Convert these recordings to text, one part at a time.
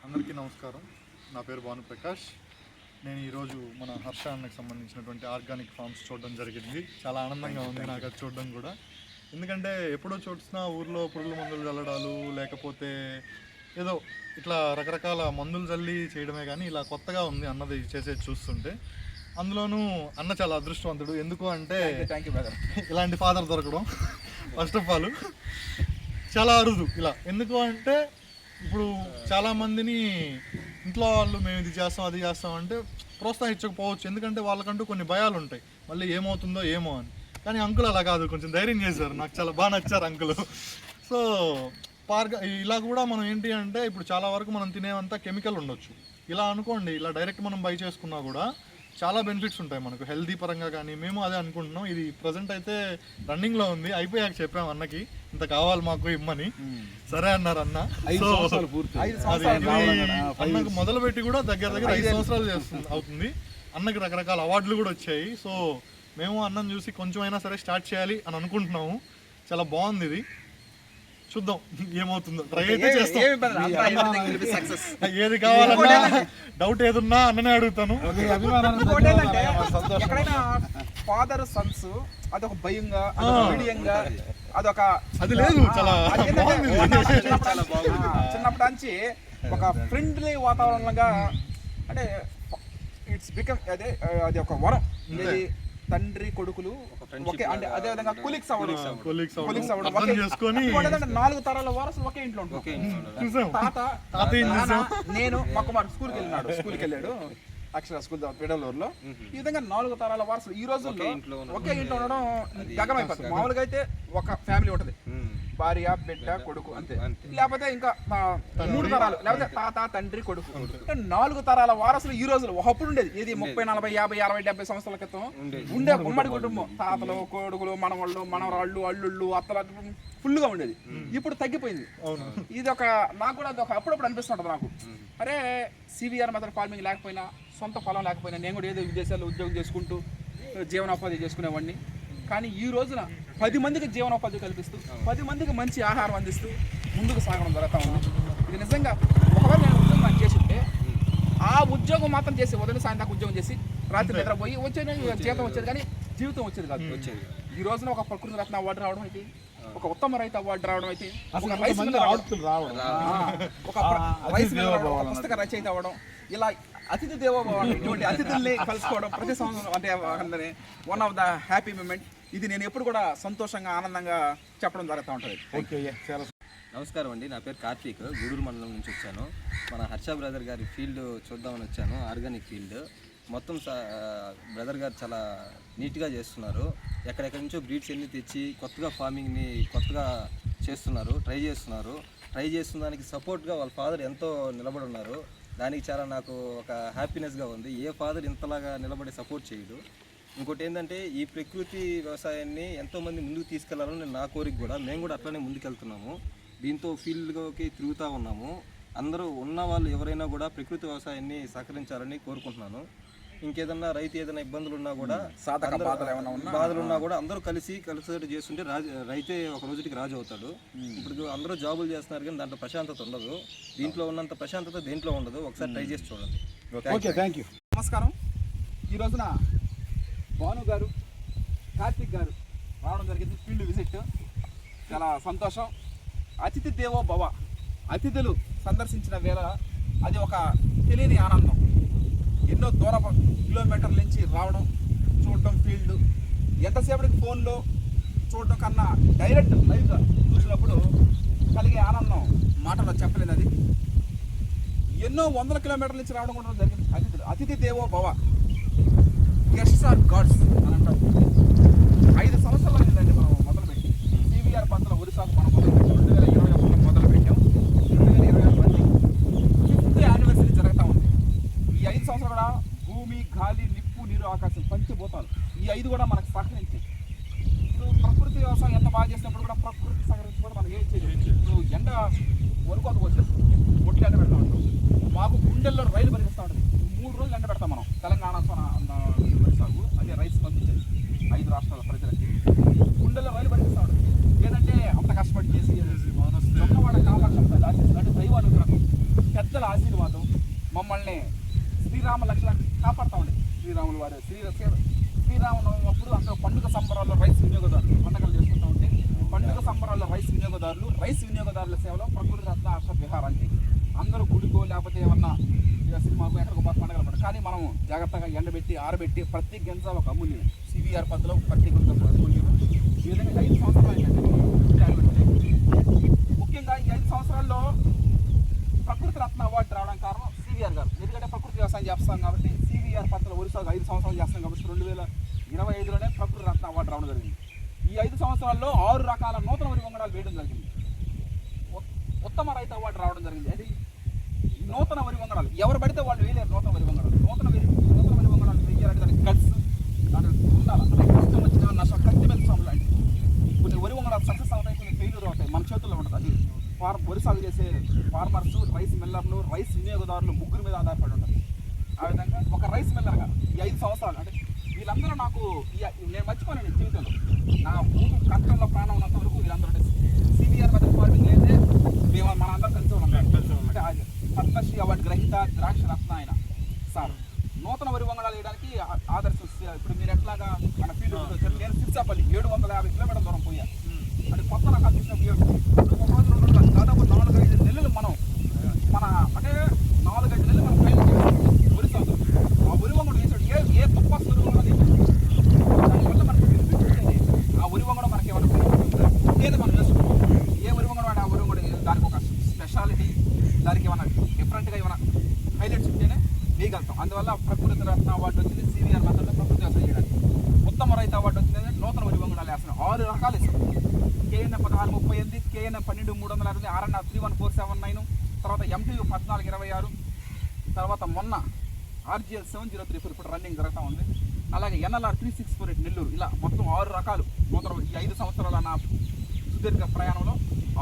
అందరికీ నమస్కారం. నా పేరు భానుప్రకాష్. నేను ఈరోజు మన హర్ష అన్నకు సంబంధించినటువంటి ఆర్గానిక్ ఫార్మ్స్ చూడడం జరిగింది. చాలా ఆనందంగా ఉంది నాకు అది చూడడం కూడా. ఎందుకంటే ఎప్పుడో చూసిన ఊర్లో పురుగుల మందులు చల్లడాలు, లేకపోతే ఏదో ఇట్లా రకరకాల మందులు చల్లి చేయడమే కానీ ఇలా కొత్తగా ఉంది అన్నది చేసేది చూస్తుంటే. అందులోనూ అన్న చాలా అదృష్టవంతుడు. ఎందుకు అంటే ఇలాంటి ఫాదర్ దొరకడం ఫస్ట్ ఆఫ్ ఆల్ చాలా అరుదు ఇలా. ఎందుకు అంటే ఇప్పుడు చాలామందిని ఇంట్లో వాళ్ళు మేము ఇది చేస్తాం అది చేస్తాం అంటే ప్రోత్సహించకపోవచ్చు. ఎందుకంటే వాళ్ళకంటూ కొన్ని భయాలు ఉంటాయి, మళ్ళీ ఏమవుతుందో ఏమో అని. కానీ అంకుల్ అలా కాదు, కొంచెం ధైర్యం చేశారు. నాకు చాలా బాగా నచ్చారు అంకుల్. సో ఇలా కూడా మనం ఏంటి అంటే ఇప్పుడు చాలా వరకు మనం తినేవంతా కెమికల్ ఉండొచ్చు. ఇలా అనుకోండి, ఇలా డైరెక్ట్ మనం బై చేసుకున్నా కూడా చాలా బెనిఫిట్స్ ఉంటాయి మనకు హెల్తీ పరంగా. కానీ మేము అదే అనుకుంటున్నాం. ఇది ప్రజెంట్ అయితే రన్నింగ్లో ఉంది. అయిపోయాక చెప్పాము అన్నకి ఇంత కావాలి మాకు ఇమ్మని. సరే అన్నారు అన్న. అన్నకు మొదలుపెట్టి కూడా దగ్గర 5 సంవత్సరాలు అవుతుంది. అన్నకి రకరకాల అవార్డులు కూడా వచ్చాయి. సో మేము అన్నం చూసి కొంచెం అయినా సరే స్టార్ట్ చేయాలి అని అనుకుంటున్నాము. చాలా బాగుంది ఇది. చూద్దాం ఏమవుతుందో, ట్రై అయితే చేస్తాం. ఏది కావాలన్నా డౌట్ ఏదున్నా అన్ననే అడుగుతాను. ఎక్కడైనా ఫాదర్ సన్స్ అదొక భయంగా మీడియంగా అదొక అది లేదు. చాలా చిన్నప్పటి నుంచి ఒక ఫ్రెండ్లీ వాతావరణంగా అంటే ఇట్స్ బికమ్ అది ఒక వరం. తండ్రి కొడుకులు ఒకే అంటే అదే విధంగా కొలీగ్స్ అవ్వడం 4 తరాల వారసులు ఒకే ఇంట్లో ఉంటారు. తాత నేను మా కుమార్ స్కూల్కి వెళ్ళాడు అక్షర స్కూల్ పెడలూరులో. ఈ విధంగా 4 తరాల వారసులు ఈ రోజుల్లో ఒకే ఇంట్లో ఉండడం గగమైపోతుంది. మామూలుగా అయితే ఒక ఫ్యామిలీ ఉంటది, భార్య బిడ్డ కొడుకు అంతే. లేకపోతే ఇంకా 3 తరాలు, లేకపోతే తాత తండ్రి కొడుకు. 4 తరాల వారసులు ఈ రోజులు ఒకప్పుడు ఉండేది. ఇది 30, 40, 50, 60, 70 సంవత్సరాల క్రితం ఉండే ఉమ్మడి కుటుంబం. తాతలు కొడుకులు మనవాళ్ళు మనవరాళ్ళు అల్లుళ్ళు అత్తలు ఫుల్గా ఉండేది. ఇప్పుడు తగ్గిపోయింది. ఇది ఒక నాకు కూడా అప్పుడప్పుడు అనిపిస్తుంటది నాకు, అరే సివిఆర్ మెథడ్ ఫార్మింగ్ లేకపోయినా, సొంత పొలం లేకపోయినా నేను కూడా ఏదో విదేశాల్లో ఉద్యోగం చేసుకుంటూ జీవనోపాధి చేసుకునేవాడిని. కానీ ఈ రోజున 10 మందికి జీవనోపాధి కల్పిస్తూ 10 మందికి మంచి ఆహారం అందిస్తూ ముందుకు సాగడం జరుగుతూ ఉంది. ఇది నిజంగా ఒకవేళ నేను ఉద్యోగం చేసి ఉంటే ఆ ఉద్యోగం మాత్రం చేసి ఉదయం సాయంత్రం ఉద్యోగం చేసి రాత్రి నిద్రపోయి వచ్చేది జీవితం వచ్చేది, కానీ జీవితం వచ్చేది కాదు. ఈ రోజున ఒక ప్రకృతి రత్న అవార్డు రావడం అయితే, ఒక ఉత్తమ రైతు అవార్డు రావడం అయితే, ఒక రైస్ పుస్తక రచయిత అవ్వడం, ఇలా అతిథి దేవోభవ ఇటువంటి అతిథుల్ని కలుసుకోవడం ప్రతి సంవత్సరం అంటే one of the happy moment. ఇది నేను ఎప్పుడు కూడా సంతోషంగా ఆనందంగా చెప్పడం జరుగుతూ ఉంటుంది. నమస్కారం అండి, నా పేరు కార్తీక్. గూడూరు మండలం నుంచి వచ్చాను. మన హర్ష బ్రదర్ గారి ఫీల్డ్ చూద్దామని వచ్చాను, ఆర్గానిక్ ఫీల్డ్. మొత్తం బ్రదర్ గారు చాలా నీట్గా చేస్తున్నారు. ఎక్కడెక్కడి నుంచో బ్రీడ్స్ ఎన్ని తెచ్చి కొత్తగా ఫార్మింగ్ని కొత్తగా చేస్తున్నారు, ట్రై చేస్తున్న దానికి సపోర్ట్గా వాళ్ళ ఫాదర్ ఎంతో నిలబడి ఉన్నారు. దానికి చాలా నాకు ఒక హ్యాపీనెస్గా ఉంది. ఏ ఫాదర్ ఇంతలాగా నిలబడి సపోర్ట్ చేయడు. ఇంకోటి ఏంటంటే ఈ ప్రకృతి వ్యవసాయాన్ని ఎంతోమంది ముందుకు తీసుకెళ్లాలని నా కోరిక కూడా. మేము కూడా అట్లనే ముందుకెళ్తున్నాము. దీంతో ఫీల్డ్కి తిరుగుతూ ఉన్నాము. అందరూ ఉన్న వాళ్ళు ఎవరైనా కూడా ప్రకృతి వ్యవసాయాన్ని సహకరించాలని కోరుకుంటున్నాను. ఇంకేదన్నా రైతు ఏదైనా ఇబ్బందులు ఉన్నా కూడా, బాధలు ఉన్నా కూడా అందరూ కలిసి చేస్తుంటే రైతే ఒక రోజుకి రాజు అవుతాడు. ఇప్పుడు అందరూ జాబులు చేస్తున్నారు కానీ దాంట్లో ప్రశాంతత ఉండదు. దీంట్లో ఉన్నంత ప్రశాంతత దేంట్లో ఉండదు. ఒకసారి ట్రై చేసి చూడండి. Thank you. నమస్కారం. ఈ రోజున భాను గారు, కార్తీక్ గారు రావడం జరిగింది ఫీల్డ్ విజిట్. చాలా సంతోషం. అతిథి దేవో భవ, అతిథులు సందర్శించిన వేళ అది ఒక తెలియని ఆనందం. ఎన్నో దూర కిలోమీటర్ల నుంచి రావడం, చూడటం ఫీల్డ్, ఎంతసేపటికి ఫోన్లో చూడటం కన్నా డైరెక్ట్ లైవ్గా చూసినప్పుడు కలిగే ఆనందం మాటలో చెప్పలేదు. అది ఎన్నో 100 కిలోమీటర్ల నుంచి రావడం కూడా జరిగింది. అతిథి దేవో భవ, గెస్ట్స్ ఆర్ గాడ్స్ అని అంటారు. 5 సంవత్సరాలు అయిందండి మనం మొదలుపెట్టి. సివిఆర్ పంతుల ఒరిస్సాకు మనం మొదలుపెట్టాం 2021 మొదలుపెట్టాం. 2021 5th యానివర్సరీ జరుగుతూ ఉంది. ఈ 5 సంవత్సరాలు కూడా భూమి, గాలి, నిప్పు, నీరు, ఆకాశం పంచభూతాలు ఈ 5 కూడా మనకు సహకరించాయి. ఇప్పుడు ప్రకృతి వ్యవసాయం ఎంత బాగా చేసినప్పుడు కూడా ప్రకృతి సహకరించి కూడా మనకి ఏం చేయలేదు. ఇప్పుడు ఎండ వరకు వచ్చేది ఒట్టి ఎండ పెడతా ఉంటాం. మాకు గుండెల్లో రైలు పరిగిస్తూ ఉంటుంది. 3 రోజులు ఎండ పెడతాం మనం తెలంగాణ వరిసాగు. అదే రైస్ పంపించేది 5 రాష్ట్రాల ప్రజలకి. గుండెల్లో రైలు పరిగిస్తూ ఉంటుంది. ఏదంటే అంత కష్టపడి చేసి పెద్దల ఆశీర్వాదం మమ్మల్ని శ్రీరామ లక్ష్మణ కాపాడుతూ ఉండే. శ్రీరాములు వారు శ్రీరామనవమి అప్పుడు అందరూ పండుగ సంబరాల్లో రైస్ వినియోగదారులు పండుగలు చేసుకుంటూ ఉంటే పండుగ సంబరాల్లో రైస్ వినియోగదారుల సేవలో ప్రకృతి రత్న హర్ష విహారానికి అందరూ గుడికో లేకపోతే ఏమన్నా సినిమాకు ఎక్కడికో పండుగలు పడ్డారు. కానీ మనం జాగ్రత్తగా ఎండబెట్టి ఆరబెట్టి ప్రతి గింజ ఒక అమూల్యం. సివిఆర్ పద్ధతిలో ప్రతి గింజ ఒక అమూల్యం. ఈ విధంగా 5 సంవత్సరాలు ముఖ్యంగా ఈ 5 సంవత్సరాల్లో ప్రకృతి రత్న అవార్డు రావడం కారణం సివిఆర్ గారు. ఎందుకంటే ప్రకృతి వ్యవసాయం చేస్తాం కాబట్టి సివిఆర్ పద్ధతిలో వరుసగా 5 సంవత్సరాలు చేస్తాం కాబట్టి 2025లోనే ప్రకృతి రత్న అవార్డు రావడం జరిగింది. ఈ 5 సంవత్సరాల్లో 6 రకాల నూతన వరి వంగడాలు వేయడం జరిగింది. ఉత్తమ రైతు అవార్డు రావడం జరిగింది. అది నూతన వరి వంగడాలు ఎవరు పడితే వాళ్ళు వేయలేరు. నూతన వరి వంగడాలు వేయాలంటే దానికి గట్స్ దానికి ఉండాలి. అంటే కష్టం వచ్చినా నష్టం కత్తి మీద సాము లాంటి కొన్ని వరి వంగడాలు సక్సెస్ అవుతాయి, కొన్ని ఫెయిల్యూర్ అవుతాయి. మన చేతుల్లో ఉంటుంది. అది వరి సాగు చేసే ఫార్మర్స్, రైస్ మిల్లర్లు, రైస్ వినియోగదారులు ముగ్గురు మీద ఆధారపడి ఉంటుంది. ఆ విధంగా ఒక రైస్ మిల్లర్గా ఈ 5 సంవత్సరాలు అంటే వీళ్ళందరూ నాకు నేను మర్చిపోయాను జీవితంలో. నా భూమి కష్టంలో ప్రాణం ఉన్నంత వరకు వీళ్ళందరూ సివిఆర్ మెథడ్ ఫార్మింగ్ అయితే మేము మన అందరం కలిసి ఉన్నాం. అంటే పద్మశ్రీ అవార్డు గ్రహీత ద్రాక్ష రత్న ఆయన సార్ నూతన వరి వంగడాలు వేయడానికి ఆదర్శం. ఇప్పుడు మీరు ఎట్లాగా మన ఫీల్డ్ వచ్చారు. నేను సిర్సాపల్లి 750 కిలోమీటర్ల దూరం పోయా. అంటే కొత్త రకాలు తీసినప్పుడు దాదాపు 4-5 నెలలు మనం అంటే 4-5 నెలలు మనం ఫైల్ చేయాలి వరి సాగు. ఆ వరి వంగడం వేసాడు ఏ తప్ప వరి వంగడం దానివల్ల మనకి బెనిఫిట్ ఉంటుంది. ఆ వరి వంగడం మనకి ఏమైనా ఏది మనం వేసుకోవాలి. ఏ వరి వంగడం అంటే ఆ వరి వంగడం దానికి ఒక స్పెషాలిటీ, దానికి ఏమైనా డిఫరెంట్గా ఏమైనా హైలైట్స్ ఉంటేనే వేయగలుగుతాం. అందువల్ల ప్రకృతి రత్న అవార్డు వచ్చింది సివిఆర్ మెథడ్లో ప్రకృతి వ్యవసాయం చేయడానికి. ఉత్తమ రైతు అవార్డు వచ్చింది నూతన వరి వంగడాలు వేస్తున్నాం. 6 రకాలు వేస్తాం. KN 1638, KN 12360, RNR 31479, తర్వాత MTU 1426, తర్వాత మొన్న RGL 7034 ఇప్పుడు రన్నింగ్ జరుగుతూ ఉంది. అలాగే NLR 3648 నెల్లూరు. ఇలా మొత్తం 6 రకాలు నూతన ఈ 5 సంవత్సరాల నా సుదీర్ఘ ప్రయాణంలో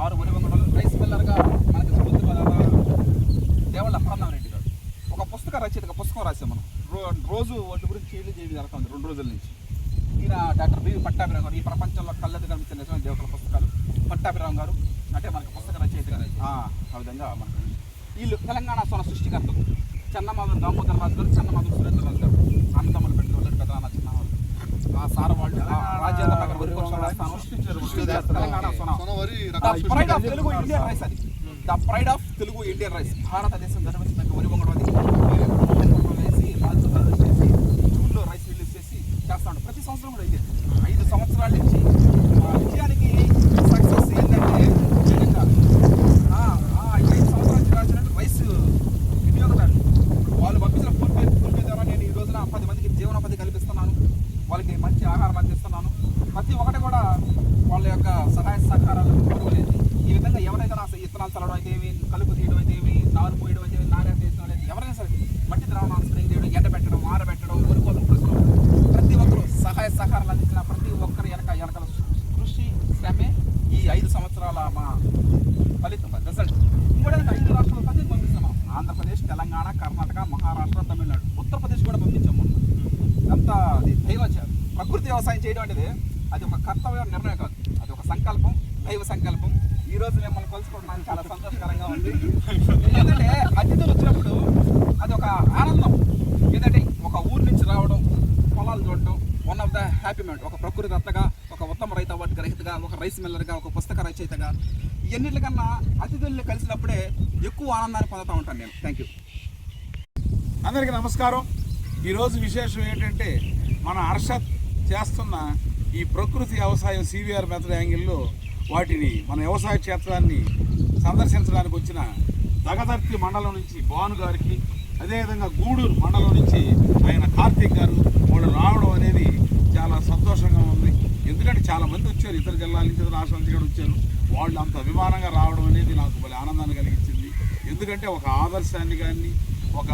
6 వరి వంగడాలు. రైస్ మిల్లర్గా మనకి దేవళ్ళ ప్రధానరెడ్డి గారు ఒక పుస్తక రచయితగా పుస్తకం రాసాం మనం. రోజు వాటి గురించి చేయడం జరుగుతుంది 2 రోజుల నుంచి. ఈయన డాక్టర్ బి పట్టాభిరామ్ గారు ఈ ప్రపంచంలో కళ్ళది కనిపించిన నిజమైన దేవతల పుస్తకాలు పట్టాభిరామ్ గారు అంటే మనకి పుస్తక రచయిత గారు. ఆ విధంగా మనకు వీళ్ళు తెలంగాణ సోన సృష్టికర్తలు. చెన్నమాధవ దామోదర్ రాజు గారు, చెన్నమాధవ సురేంద్ర రాజు గారు అన్నదమ్ములు పెట్టుకోలేదు కదా నా చిన్న ఆ సార్ వాళ్ళు రాజ్యాంగ ప్రకారం వరి తెలంగాణ సోన తెలుగు ఇండియన్ రైస్. అది the pride of Telugu Indian rice. భారతదేశం గర్వించిన వరి వంగడం వేసి రాజ్యాంగం చేసి జూన్లో రైస్ రిలీజ్ చేసి చేస్తా ఉంటాం. ప్రతి సంవత్సరం కూడా ఇదే 5 సంవత్సరాల నుంచి విజయానికి సక్సెస్ ఏంటంటే నిజంగా 5 సంవత్సరాల నుంచి రాసినట్టు రైస్ వినియోగదారులు వాళ్ళు పంపించిన ఫోన్ పే ద్వారా నేను ఈ రోజున 10 మందికి జీవనోపాధి కల్పిస్తున్నాను. వాళ్ళకి మంచి ఆహారం అందిస్తున్నాను. ప్రతి ఒక్కటి కూడా వాళ్ళ యొక్క సహాయ సహకారాలు కోరుకోలేదు. ఈ విధంగా ఎవరైతే నా ఇత్తనాలు చల్లడం అయితే ఏమి, కలుపు తీయడం అయితే ఏమి, నారు పోయడం అయితే ఏమి, నారేసేయడం అయితే ఎవరైనా సరే మట్టి ద్రావణాలు స్ప్రే చేయడం, ఎండబెట్టడం, ఆరబెట్టడం, వరికోతలు ప్రశ్న ప్రతి ఒక్కరు సహాయ సహకారాలు అందించిన ప్రతి ఒక్కరి వెనకాల కృషి శ్రమే ఈ 5 సంవత్సరాల మా ఫలితం రిజల్ట్. ఇంకోటి 5 రాష్ట్రాల ప్రతి పంపిస్తున్నాం. ఆంధ్రప్రదేశ్, తెలంగాణ, కర్ణాటక, మహారాష్ట్ర, తమిళనాడు, ఉత్తరప్రదేశ్ కూడా పంపించాము. అంతా అది ప్రకృతి వ్యవసాయం చేయడం అనేది అది ఒక కర్తవ్య నిర్ణయం కాదు, అది ఒక సంకల్పం, దైవ సంకల్పం. ఈ రోజు మిమ్మల్ని కలుసుకోవడానికి చాలా సంతోషకరంగా ఉంది. ఎందుకంటే అతిథులు వచ్చినప్పుడు అది ఒక ఆనందం. ఏంటంటే ఒక ఊరి నుంచి రావడం, పొలాలు చూడటం, one of the happy moment. ఒక ప్రకృతి రత్నగా, ఒక ఉత్తమ రైతు అవార్డు గ్రహీతగా, ఒక రైస్ మిల్లర్గా, ఒక పుస్తక రచయితగా ఇవన్నిటికన్నా అతిథుల్ని కలిసినప్పుడే ఎక్కువ ఆనందాన్ని పొందుతూ ఉంటాను నేను. Thank you. అందరికీ నమస్కారం. ఈరోజు విశేషం ఏంటంటే మన హర్షత్ చేస్తున్న ఈ ప్రకృతి వ్యవసాయం సివిఆర్ మెథడ్ యాంగిల్లో వాటిని మన వ్యవసాయ క్షేత్రాన్ని సందర్శించడానికి వచ్చిన దగదర్తి మండలం నుంచి భాను గారికి, అదేవిధంగా గూడూరు మండలం నుంచి ఆయన కార్తీక్ గారు వాళ్ళు రావడం అనేది చాలా సంతోషంగా ఉంది. ఎందుకంటే చాలామంది వచ్చారు, ఇతర జిల్లాల నుంచి, ఇతర రాష్ట్రాల నుంచి కూడా వచ్చారు. వాళ్ళు అంత అభిమానంగా రావడం అనేది నాకు భలే ఆనందాన్ని కలిగించింది. ఎందుకంటే ఒక ఆదర్శాన్ని కానీ ఒక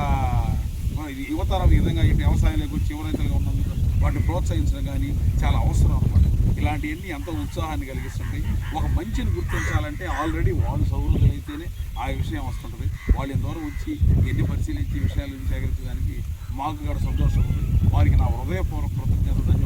యువతరం ఈ విధంగా ఇటు వ్యవసాయంలోకి వచ్చి యువ రైతులుగా ఉన్నందుకు వాటిని ప్రోత్సహించడం కానీ చాలా అవసరం అన్నమాట. ఇలాంటివన్నీ ఎంతో ఉత్సాహాన్ని కలిగిస్తుంటాయి. ఒక మంచిని గుర్తించాలంటే ఆల్రెడీ వాళ్ళు సౌహృదులైతేనే ఆ విషయం వస్తుంటుంది. వాళ్ళు ఎంతవరకు వచ్చి ఎన్ని పరిశీలించి విషయాలను సేకరించడానికి మాకు కూడా సంతోషం ఉంది. వారికి నా హృదయపూర్వక కృతజ్ఞతలు.